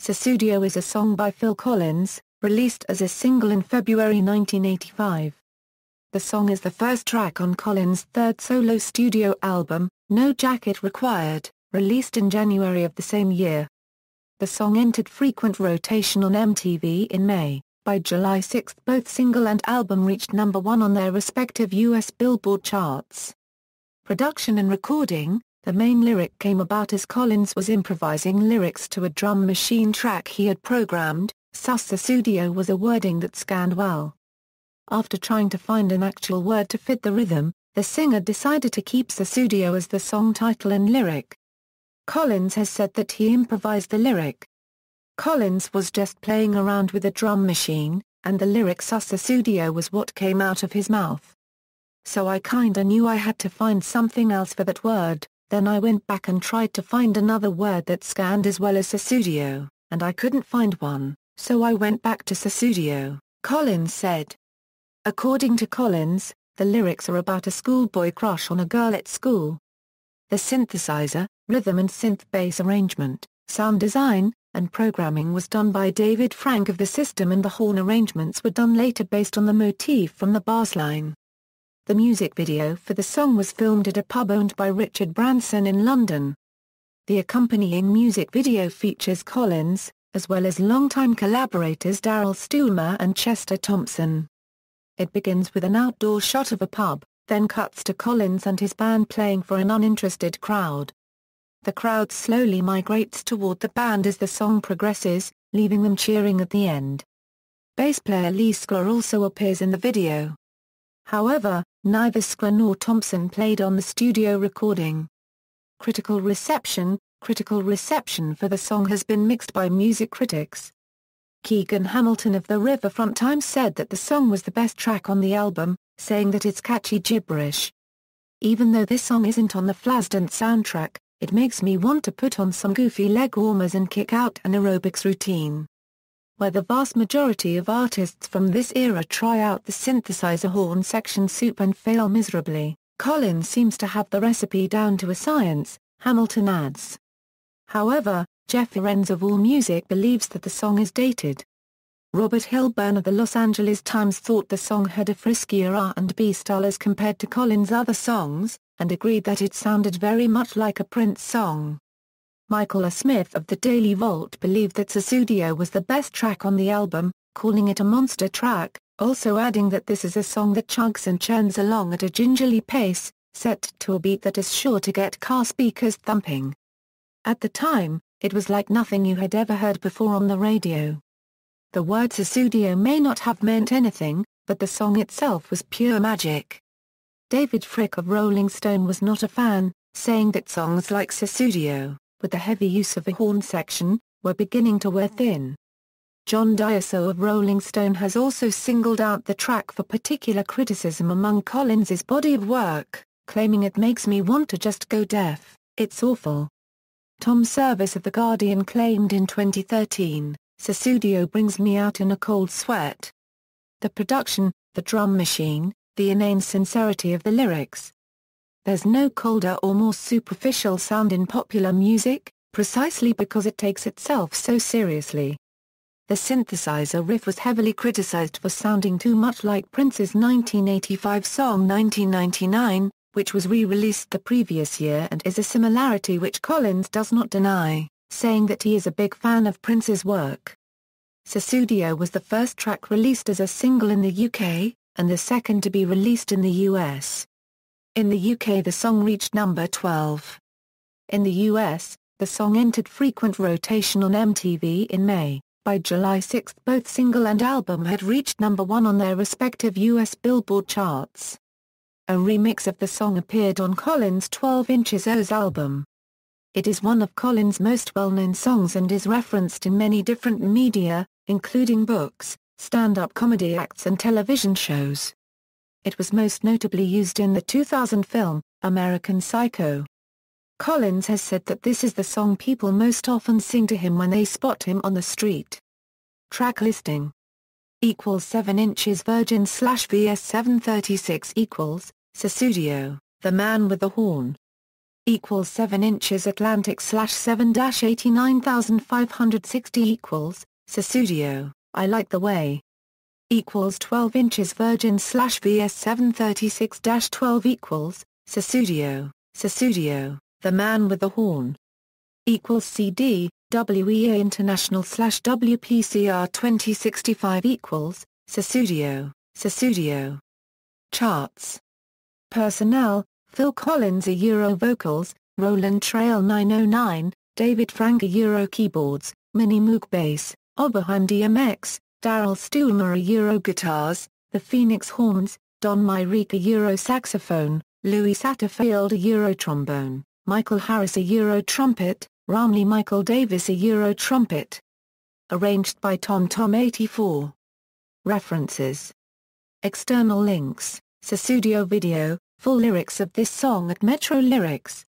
Sussudio is a song by Phil Collins, released as a single in February 1985. The song is the first track on Collins' third solo studio album, No Jacket Required, released in January of the same year. The song entered frequent rotation on MTV in May. By July 6 both single and album reached number 1 on their respective US Billboard charts. Production and recording. The main lyric came about as Collins was improvising lyrics to a drum machine track he had programmed. Sussudio was a wording that scanned well. After trying to find an actual word to fit the rhythm, the singer decided to keep Sussudio as the song title and lyric. Collins has said that he improvised the lyric. Collins was just playing around with a drum machine, and the lyric Sussudio was what came out of his mouth. So I kinda knew I had to find something else for that word. Then I went back and tried to find another word that scanned as well as Sussudio, and I couldn't find one, so I went back to Sussudio, Collins said. According to Collins, the lyrics are about a schoolboy crush on a girl at school. The synthesizer, rhythm and synth bass arrangement, sound design, and programming was done by David Frank of The System, and the horn arrangements were done later based on the motif from the bass line. The music video for the song was filmed at a pub owned by Richard Branson in London. The accompanying music video features Collins, as well as longtime collaborators Daryl Stuermer and Chester Thompson. It begins with an outdoor shot of a pub, then cuts to Collins and his band playing for an uninterested crowd. The crowd slowly migrates toward the band as the song progresses, leaving them cheering at the end. Bass player Lee Sklar also appears in the video. However, neither Sklar nor Thompson played on the studio recording. Critical reception for the song has been mixed by music critics. Keegan Hamilton of the Riverfront Times said that the song was the best track on the album, saying that it's catchy gibberish. Even though this song isn't on the Flashdance soundtrack, it makes me want to put on some goofy leg warmers and kick out an aerobics routine. Where the vast majority of artists from this era try out the synthesizer horn section soup and fail miserably, Collins seems to have the recipe down to a science, Hamilton adds. However, Jeff Lorenz of AllMusic believes that the song is dated. Robert Hilburn of the Los Angeles Times thought the song had a friskier R&B style as compared to Collins' other songs, and agreed that it sounded very much like a Prince song. Michael A. Smith of the Daily Vault believed that Sussudio was the best track on the album, calling it a monster track, also adding that this is a song that chugs and churns along at a gingerly pace, set to a beat that is sure to get car speakers thumping. At the time, it was like nothing you had ever heard before on the radio. The word Sussudio may not have meant anything, but the song itself was pure magic. David Fricke of Rolling Stone was not a fan, saying that songs like Sussudio, with the heavy use of a horn section, were beginning to wear thin. John Diaso of Rolling Stone has also singled out the track for particular criticism among Collins's body of work, claiming it makes me want to just go deaf, it's awful. Tom Service of The Guardian claimed in 2013, Sussudio brings me out in a cold sweat. The production, the drum machine, the inane sincerity of the lyrics. There's no colder or more superficial sound in popular music, precisely because it takes itself so seriously. The synthesizer riff was heavily criticized for sounding too much like Prince's 1985 song 1999, which was re-released the previous year and is a similarity which Collins does not deny, saying that he is a big fan of Prince's work. Sussudio was the first track released as a single in the UK, and the second to be released in the US. In the UK the song reached number 12. In the US, the song entered frequent rotation on MTV in May. By July 6 both single and album had reached number 1 on their respective US Billboard charts. A remix of the song appeared on Collins' 12 Inches O's album. It is one of Collins' most well-known songs and is referenced in many different media, including books, stand-up comedy acts and television shows. It was most notably used in the 2000 film, American Psycho. Collins has said that this is the song people most often sing to him when they spot him on the street. Track listing. 7 inches Virgin / VS 736 Sussudio, The Man with the Horn. equals 7 inches Atlantic slash 7-89560 equals, Sussudio, I Like the Way, equals 12 inches Virgin slash VS 736-12 equals, Sussudio, Sussudio, The Man with the Horn, equals CD, WEA International slash WPCR 2065 equals, Sussudio, Sussudio. Charts. Personnel, Phil Collins Euro Vocals, Roland Trail 909, David Frank Euro Keyboards, Minnie Moog Bass, Oberheim DMX, Daryl Stuermer Euro Guitars, The Phoenix Horns, Don Myrick Euro Saxophone, Louis Satterfield Euro Trombone, Michael Harris Euro Trumpet, Ramley Michael Davis Euro Trumpet. Arranged by Tom 84. References. External links, Sussudio video, full lyrics of this song at Metro Lyrics.